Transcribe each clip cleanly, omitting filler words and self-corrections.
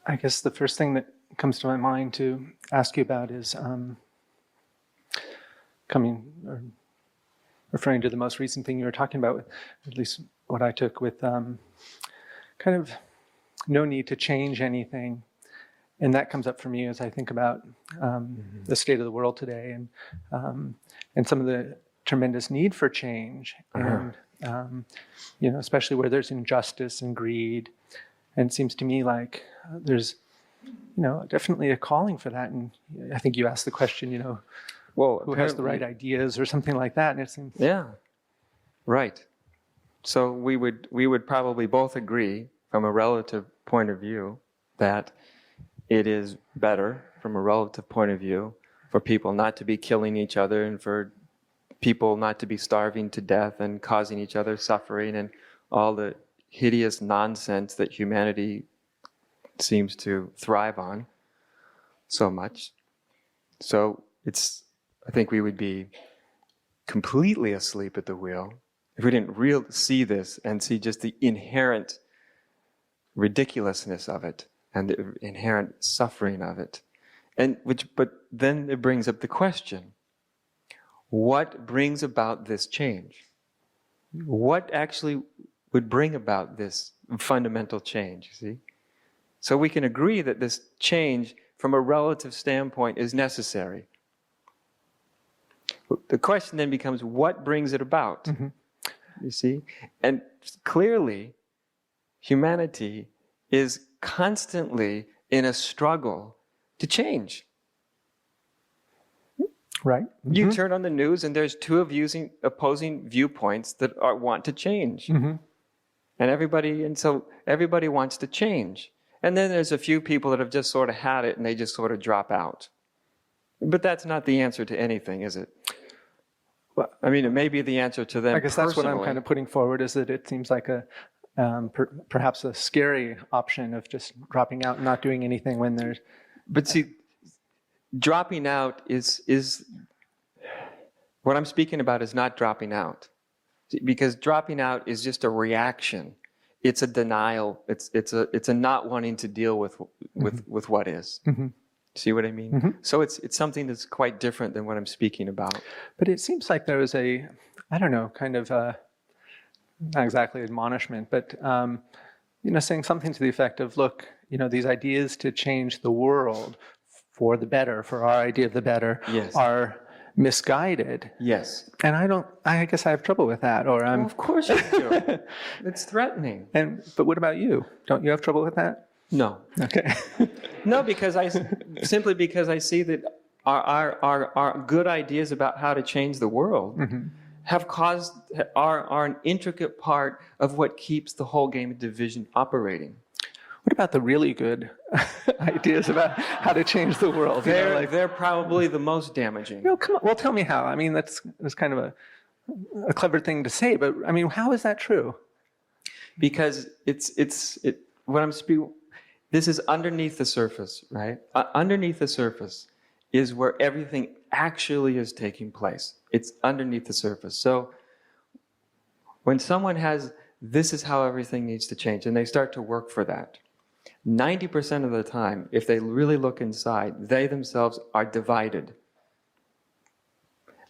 I guess the first thing that comes to my mind to ask you about is referring to the most recent thing you were talking about, with, at least what I took with kind of no need to change anything. And that comes up for me as I think about the state of the world today and some of the tremendous need for change, and especially where there's injustice and greed. And it seems to me like there's, definitely a calling for that. And I think you asked the question, well, who has the right ideas or something like that. And it seems, yeah, right. So we would probably both agree from a relative point of view that it is better from a relative point of view for people not to be killing each other and for people not to be starving to death and causing each other suffering and all the hideous nonsense that humanity seems to thrive on so much. So I think we would be completely asleep at the wheel if we didn't see this and see just the inherent ridiculousness of it and the inherent suffering of it. But then it brings up the question, what brings about this change? What actually would bring about this fundamental change, you see? So we can agree that this change from a relative standpoint is necessary. The question then becomes, what brings it about? Mm-hmm. You see? And clearly, humanity is constantly in a struggle to change. Right. Mm-hmm. You turn on the news and there's two opposing viewpoints that want to change. Mm-hmm. And so everybody wants to change. And then there's a few people that have just sort of had it and they just sort of drop out. But that's not the answer to anything, is it? Well, I mean, it may be the answer to them. I guess personally. That's what I'm kind of putting forward, is that it seems like perhaps a scary option of just dropping out and not doing anything when there's... But see, dropping out is what I'm speaking about is not dropping out. Because dropping out is just a reaction. It's a denial. It's a not wanting to deal with what is. Mm-hmm. See what I mean? Mm-hmm. So it's something that's quite different than what I'm speaking about. But it seems like there was kind of not exactly admonishment, but saying something to the effect of, look, these ideas to change the world for the better, for our idea of the better, yes, are misguided. Yes. And I guess I have trouble with that, or I'm... Well, of course you do. It's threatening. But what about you? Don't you have trouble with that? No. Okay. No, because I see that our good ideas about how to change the world mm-hmm. are an intricate part of what keeps the whole game of division operating. What about the really good ideas about how to change the world? They're probably the most damaging. Come on. Well, tell me how. I mean, that's kind of a clever thing to say, but I mean, how is that true? Because what I'm speaking. This is underneath the surface, right? Underneath the surface is where everything actually is taking place. It's underneath the surface. So when someone has, this is how everything needs to change, and they start to work for that, 90% of the time, if they really look inside, they themselves are divided.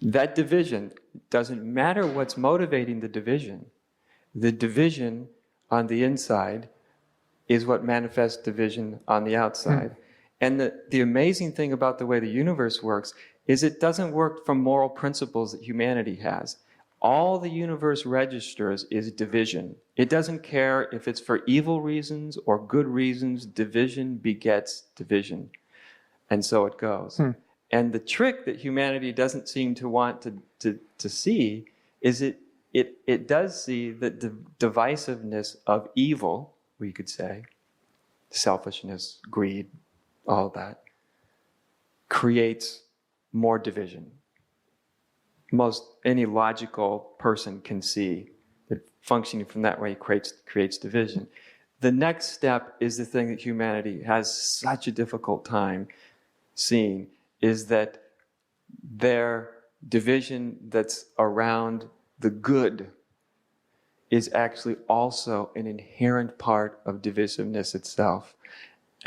That division, doesn't matter what's motivating the division on the inside is what manifests division on the outside. And the amazing thing about the way the universe works is it doesn't work from moral principles that humanity has. All the universe registers is division. It doesn't care if it's for evil reasons or good reasons. Division begets division. And so it goes. And the trick that humanity doesn't seem to want to see is it does see that the divisiveness of evil, we could say, selfishness, greed, all that, creates more division. Any logical person can see that functioning from that way creates division. The next step is the thing that humanity has such a difficult time seeing, is that their division that's around the good is actually also an inherent part of divisiveness itself.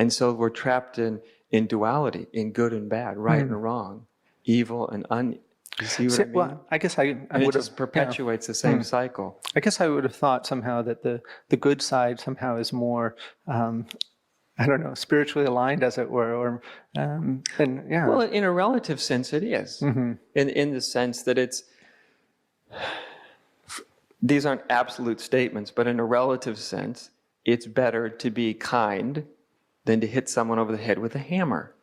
And so we're trapped in duality, in good and bad, right and wrong, evil and you see what I mean? Well, I guess I And it would just have perpetuates the same cycle. I guess I would have thought somehow that the good side somehow is more, I don't know, spiritually aligned, as it were, or and yeah. Well, in a relative sense, it is. In the sense that these aren't absolute statements, but in a relative sense, it's better to be kind than to hit someone over the head with a hammer.